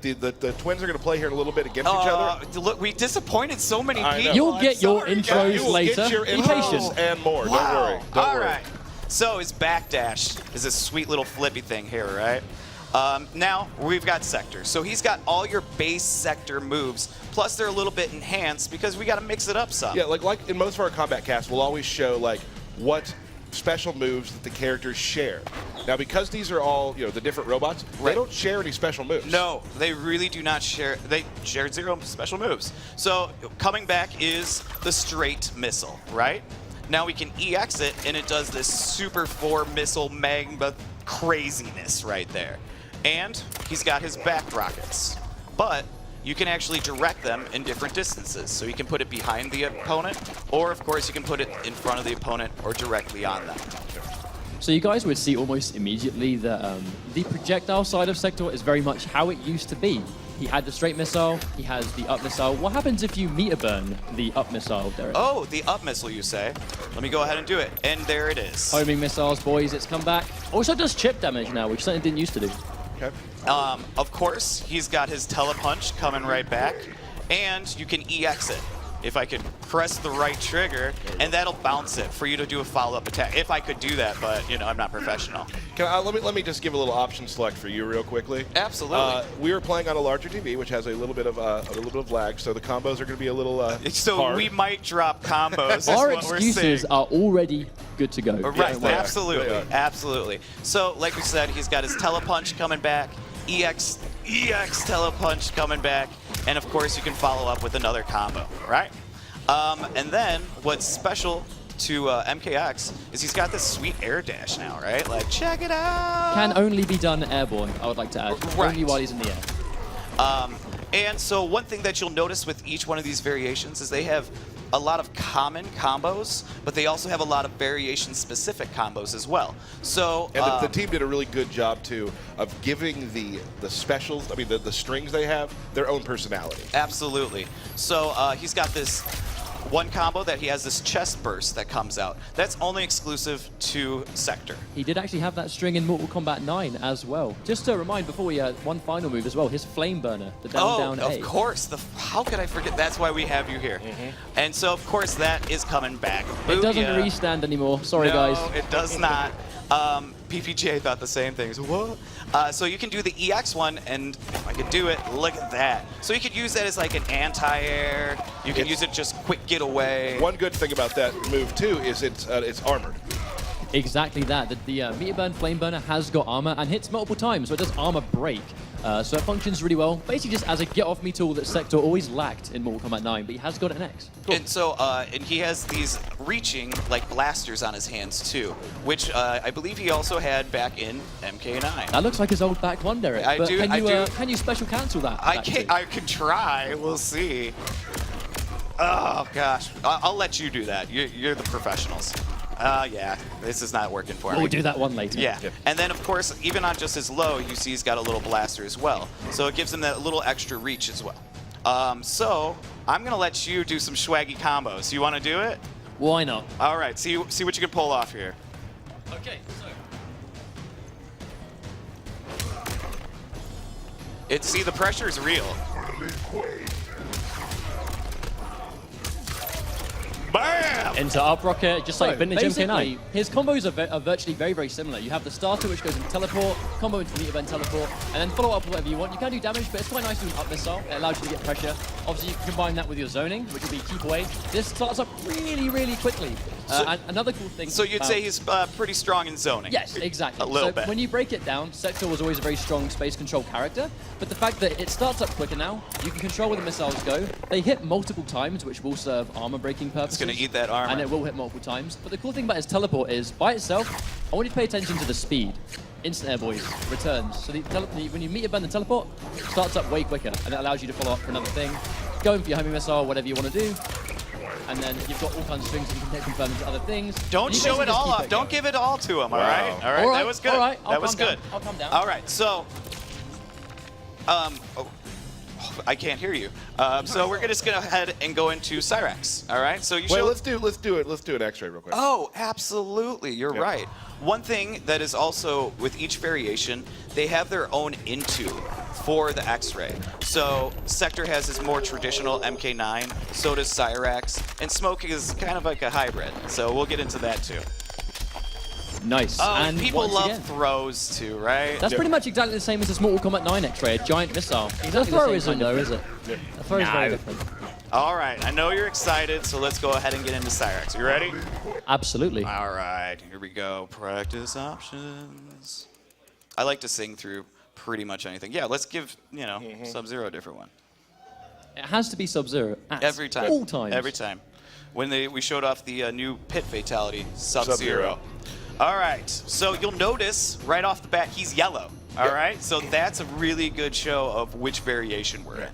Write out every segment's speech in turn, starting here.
the twins are going to play here in a little bit against each other. Look, we disappointed so many people. You'll get your intros You will later. get your Be intros patient. and more. Wow. Don't worry. Don't worry. Right. So his backdash is a sweet little flippy thing here, right? Now we've got sector. So he's got all your base sector moves, plus they're a little bit enhanced because we got to mix it up some. Yeah, like in most of our combat casts, we'll always show like what special moves that the characters share. Now, because these are all the different robots, they don't share any special moves. No, they really do not share. They share 0 special moves. So coming back is the straight missile, right? Now we can EX it, and it does this Super 4 missile magma craziness right there. And he's got his back rockets. But you can actually direct them in different distances. So you can put it behind the opponent, or of course you can put it in front of the opponent or directly on them. So you guys would see almost immediately that the projectile side of Sector is very much how it used to be. He had the straight missile, he has the up missile. What happens if you meter burn the up missile, Derek? Oh, the up missile, you say? Let me go ahead and do it. And there it is. Homing missiles, boys, it's come back. Also does chip damage now, which something it didn't used to do. Okay. Of course, he's got his telepunch coming right back, and you can EX it. If I could press the right trigger, and that'll bounce it for you to do a follow-up attack. If I could do that, but I'm not professional. Let me just give a little option select for you real quickly. Absolutely. We were playing on a larger TV, which has a little bit of lag, so the combos are going to be a little hard. We might drop combos. Our excuses are already good to go. Right, Yeah, absolutely, absolutely. So, like we said, he's got his telepunch coming back, EX telepunch coming back, and of course you can follow up with another combo, right? And then what's special to MKX is he's got this sweet air dash now, right? Like, check it out. Can only be done airborne, I would like to add. Right. Only while he's in the air. And so one thing that you'll notice with each one of these variations is they have a lot of common combos, but they also have a lot of variation-specific combos as well. So and the team did a really good job too of giving the specials, the strings they have, their own personality. Absolutely. So he's got this one combo that he has this chest burst that comes out. That's only exclusive to Sector. He did actually have that string in Mortal Kombat 9 as well. Just to remind, before we one final move as well, his flame burner, the down A. Of course. How could I forget? That's why we have you here. And so, of course, that is coming back. It doesn't restand anymore. Sorry, guys. No, it does not. PPJ thought the same thing. So, what? So you can do the EX one, and if I could do it, look at that. So you could use that as like an anti-air. You can use it just quick getaway. One good thing about that move too is it's armored. Exactly that. The meter burn flame burner has got armor and hits multiple times, so it does armor break. So it functions really well, basically just as a get-off-me tool that Sector always lacked in Mortal Kombat 9, but he has got it in X. Cool. And so, and he has these reaching, like, blasters on his hands, too, which I believe he also had back in MK9. That looks like his old back one, Derek. I do. Can you special cancel that? I can try. We'll see. Oh, gosh. I'll let you do that. You're the professionals. Yeah, this is not working for me. We'll do that one later. Yeah. And then, of course, even on just his low, you see he's got a little blaster as well. So it gives him that little extra reach as well. So I'm going to let you do some swaggy combos. You want to do it? Why not? All right. See what you can pull off here. Okay, so. See, the pressure is real. Bam! Into up rocket, just like vintage basically, MK9. His combos are virtually very, very similar. You have the starter, which goes into teleport, combo into meter burn teleport, and then follow up with whatever you want. You can do damage, but it's quite nice to do an up missile. It allows you to get pressure. Obviously, you can combine that with your zoning, which will be keep away. This starts up really, really quickly. And another cool thing. So you'd say he's pretty strong in zoning? Yes, exactly. A little bit. When you break it down, Sector was always a very strong space control character, but the fact that it starts up quicker now, you can control where the missiles go. They hit multiple times, which will serve armor breaking purposes. It's going to eat that armor. And it will hit multiple times. But the cool thing about his teleport is, by itself, I want you to pay attention to the speed. Instant air, boys. Returns. So when you meter burn the teleport, it starts up way quicker, and it allows you to follow up for another thing. Go in for your homing missile, whatever you want to do. And then you've got all kinds of strings that you can confirm into other things. Don't show it all off. Don't give it all to him, all right? All right, that was good. All right, that was good. I'll come down. All right, so... I can't hear you. So we're just going to head and go into Cyrax, all right? So you Wait, show... let's do an X-ray real quick. Oh, absolutely. You're right. One thing that is also with each variation, they have their own into for the X-Ray. So Sector has his more traditional MK9, so does Cyrax, and Smoke is kind of like a hybrid. So we'll get into that too. Nice. Oh, and and people once love again, throws too, right? that's pretty much exactly the same as this Mortal Kombat 9 X-Ray, a giant missile. The throw isn't though, is it? The throw is very different. All right, I know you're excited, so let's go ahead and get into Cyrax. You ready? Absolutely. All right, here we go. Practice options. I like to sing through pretty much anything. Yeah, let's give, you know, Sub-Zero a different one. It has to be Sub-Zero at Every time. all times. Every time. When we showed off the new pit fatality, Sub-Zero. Sub-Zero. All right, so you'll notice right off the bat he's yellow. All right, so that's a really good show of which variation we're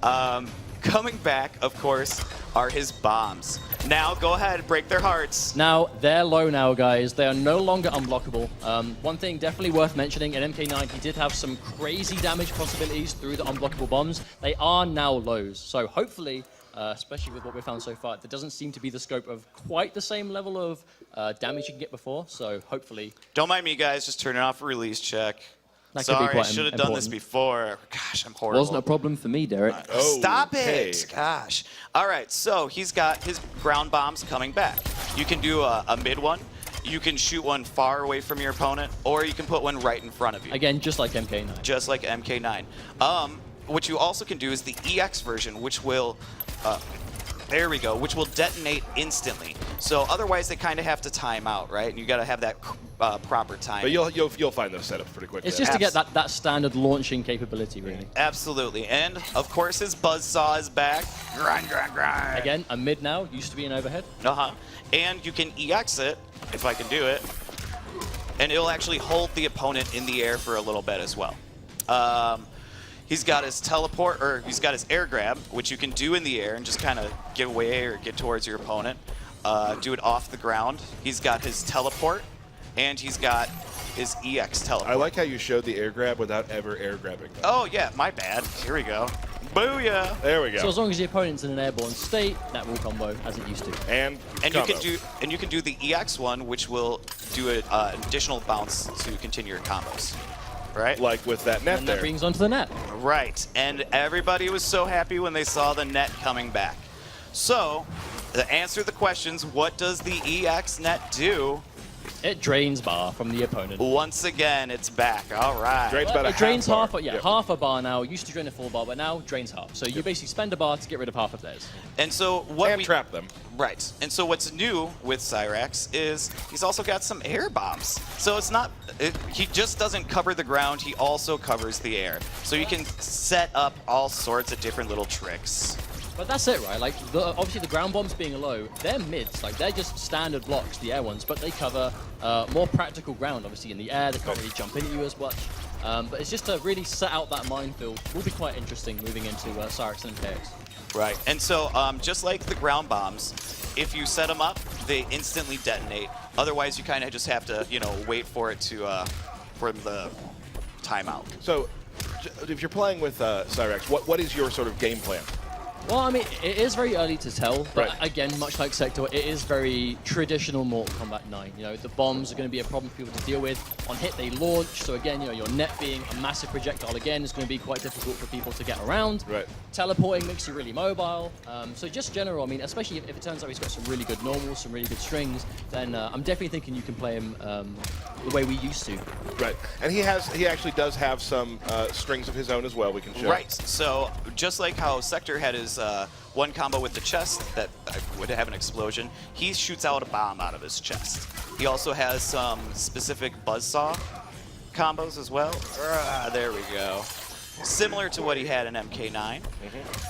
in. Coming back, of course, are his bombs. Now, go ahead, break their hearts. Now, they're low now, guys. They are no longer unblockable. One thing definitely worth mentioning, in MK9, he did have some crazy damage possibilities through the unblockable bombs. They are now lows. So hopefully, especially with what we've found so far, there doesn't seem to be the scope of quite the same level of damage you can get before. So hopefully... Don't mind me, guys. Just turning off a release check. That could be Sorry, I quite should have done this important. before. Gosh, I'm horrible. Wasn't a problem for me, Derek. Stop Okay. it! Gosh. All right, so he's got his ground bombs coming back. You can do a mid one. You can shoot one far away from your opponent, or you can put one right in front of you. Again, just like MK9. Just like MK9. What you also can do is the EX version, which will, there we go, which will detonate instantly. So otherwise, they kind of have to time out, right? And you got to have that proper time. But you'll find those setups pretty quickly. It's just to get that standard launching capability, really. Absolutely, and of course his buzzsaw is back. Grind, grind, grind. Again, a mid now, used to be an overhead. And you can EX it, if I can do it, and it'll actually hold the opponent in the air for a little bit as well. He's got his teleport, or he's got his air grab, which you can do in the air and just kind of get away or get towards your opponent. Do it off the ground. He's got his teleport, and he's got his EX teleport. I like how you showed the air grab without ever air grabbing them. Oh yeah, my bad. Here we go. Booyah! There we go. So as long as the opponent's in an airborne state, that will combo as it used to. And you can do the EX one, which will do an additional bounce to continue your combos. Right? like with that net And there. that brings onto the net. Right, and everybody was so happy when they saw the net coming back. So, to answer the questions, what does the EX net do? It drains bar from the opponent. Once again, it's back. All right. Drains about a It drains half half, bar. yeah, Yep. half a bar now. Used to drain a full bar, but now drains half. So you basically spend a bar to get rid of half of theirs. And so what And trap them. Right. And so what's new with Cyrax is he's also got some air bombs. So it's not, he just doesn't cover the ground, he also covers the air. So you can set up all sorts of different little tricks. But that's it, right? Like, obviously the ground bombs being low, they're mids. Like, they're just standard blocks, the air ones, but they cover more practical ground, obviously, in the air. They can't really jump into you as much. But it's just to really set out that minefield. Will be quite interesting moving into Cyrax and MKX. Right. And so just like the ground bombs, if you set them up, they instantly detonate. Otherwise, you kind of just have to, you know, wait for it to, for the timeout. So, if you're playing with Cyrax, what is your sort of game plan? Well, I mean, it is very early to tell, but Right. again, much like Sector, it is very traditional Mortal Kombat 9. You know, the bombs are going to be a problem for people to deal with. On hit, they launch, so again, you know, your net being a massive projectile again is going to be quite difficult for people to get around. Right. Teleporting makes you really mobile. So just general, I mean, especially if it turns out he's got some really good normals, some really good strings, then I'm definitely thinking you can play him the way we used to. Right. And he actually does have some strings of his own as well. We can show. Right. So just like how Sector had his one combo with the chest that would have an explosion, he shoots out a bomb out of his chest. He also has some specific buzzsaw combos as well. There we go. Similar to what he had in MK9.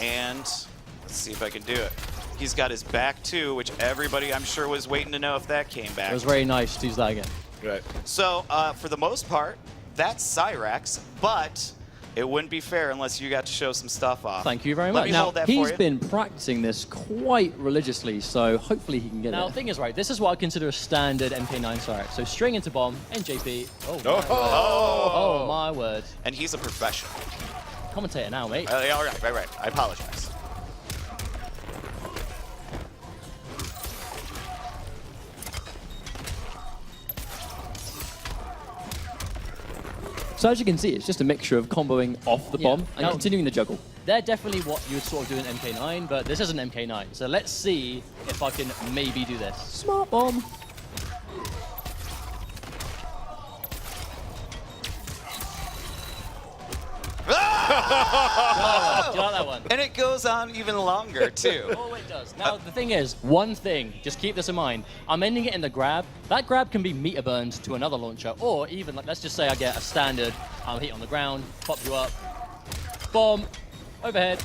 And let's see if I can do it. He's got his back too, which everybody I'm sure was waiting to know if that came back. It was very nice to use that again. Right. So for the most part, that's Cyrax, but it wouldn't be fair unless you got to show some stuff off. Thank you very Let much. me Now, hold that for he's you. been practicing this quite religiously, so hopefully he can get it. Now, the thing is, right, this is what I consider a standard MK9 Cyrax. So string into bomb, NJP. Oh, my word. Oh, my word. And he's a professional. Commentator now, mate. All right. I apologize. So as you can see, it's just a mixture of comboing off the bomb and Now- continuing the juggle. They're definitely what you would sort of do in MK9, but this isn't MK9. So let's see if I can maybe do this. Smart bomb. Do you like that one? And it goes on even longer, too. Oh, it does. Now, the thing is, one thing, just keep this in mind. I'm ending it in the grab. That grab can be meter burned to another launcher, or even, like, let's just say I get a standard hit on the ground, pop you up, bomb, overhead.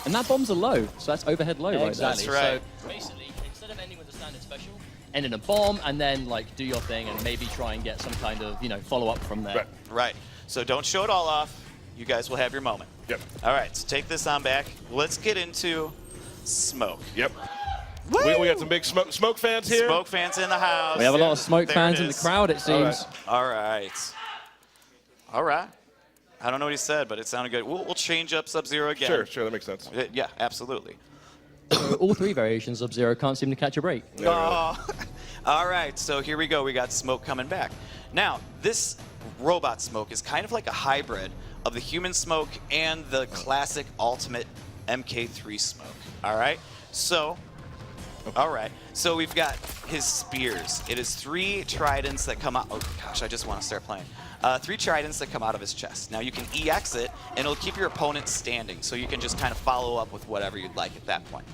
And that bomb's a low, so that's overhead low right there. Exactly. That's right. So basically, instead of ending with a standard special, end in a bomb, and then, like, do your thing and maybe try and get some kind of, follow-up from there. Right. Right. So don't show it all off. You guys will have your moment. Yep. All right, so take this on back. Let's get into Smoke. Yep. We got some big smoke fans here. Smoke fans in the house. We have a lot of smoke There fans it in the is. crowd, it seems. All right. All right. I don't know what he said, but it sounded good. We'll change up Sub-Zero again. Sure, that makes sense. Yeah, absolutely. All three variations of Zero can't seem to catch a break. Oh. All right, so here we go. We got Smoke coming back. Now, this robot Smoke is kind of like a hybrid of the human Smoke and the classic ultimate MK3 Smoke. All right? So, we've got his spears. It is 3 tridents that come out. Oh, gosh, I just want to start playing. 3 tridents that come out of his chest. Now, you can EX it, and it'll keep your opponent standing, so you can just kind of follow up with whatever you'd like at that point.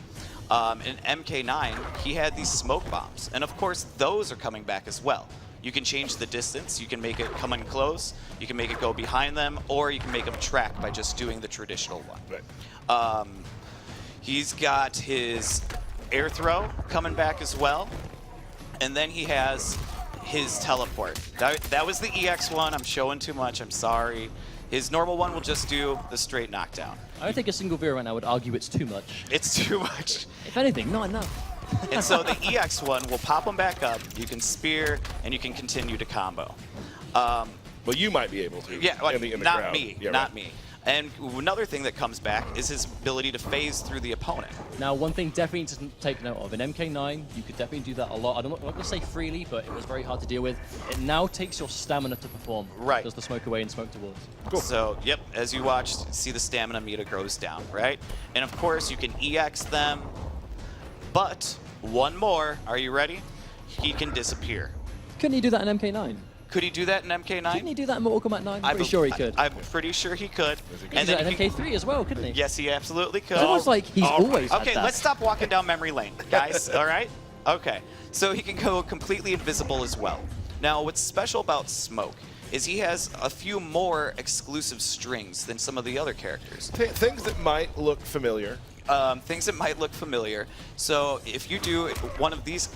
In MK9, he had these smoke bombs, and of course, those are coming back as well. You can change the distance, you can make it come in close, you can make it go behind them, or you can make them track by just doing the traditional one. Right. He's got his air throw coming back as well, and then he has his teleport. That was the EX one. I'm showing too much, I'm sorry. His normal one will just do the straight knockdown. I don't think a single viewer right now would argue it's too much. It's too much. If anything, not enough. And so the EX one will pop them back up, you can spear, and you can continue to combo. Well, you might be able to. Yeah, like, in the not crowd. me, Yeah, not right. me. And another thing that comes back is his ability to phase through the opponent. Now, one thing definitely to take note of, in MK9, you could definitely do that a lot. I'm not going to say freely, but it was very hard to deal with. It now takes your stamina to perform. Right. Does the smoke away and smoke towards. Cool. So, yep, as you watch, see the stamina meter goes down, right? And of course, you can EX them, but one more, are you ready? He can disappear. Couldn't he do that in MK9? Could he do that in MK9? Couldn't he do that in Mortal Kombat 9? I'm pretty sure he could. I'm pretty sure he could. He And did that in he- MK3 as well, couldn't he? Yes, he absolutely could. It's almost like he's always had Okay, that. let's stop walking down memory lane, guys. All right? Okay. So he can go completely invisible as well. Now, what's special about Smoke is he has a few more exclusive strings than some of the other characters. Things that might look familiar. Things that might look familiar. So if you do one of his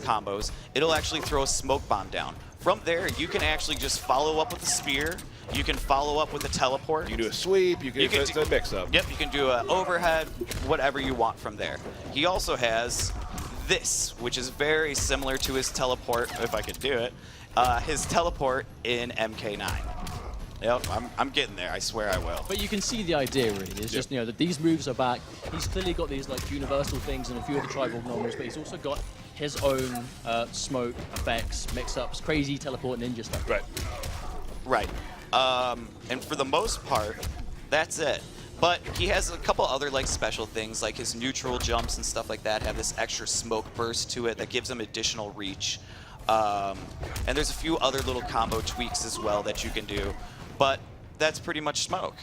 combos, it'll actually throw a smoke bomb down. From there, you can actually just follow up with a spear. You can follow up with a teleport. You can do a sweep. It's a mix-up. Yep, you can do an overhead, whatever you want from there. He also has this, which is very similar to his teleport, if I could do it, his teleport in MK9. Yep, I'm getting there. I swear I will. But you can see the idea, really. It's just, that these moves are back. He's clearly got these, like, universal things and a few of the Tri-BORG normals, but he's also got his own smoke effects, mix-ups, crazy teleport ninja stuff. Right. Right. And for the most part, that's it. But he has a couple other like special things, like his neutral jumps and stuff like that have this extra smoke burst to it that gives him additional reach. And there's a few other little combo tweaks as well that you can do. But that's pretty much Smoke.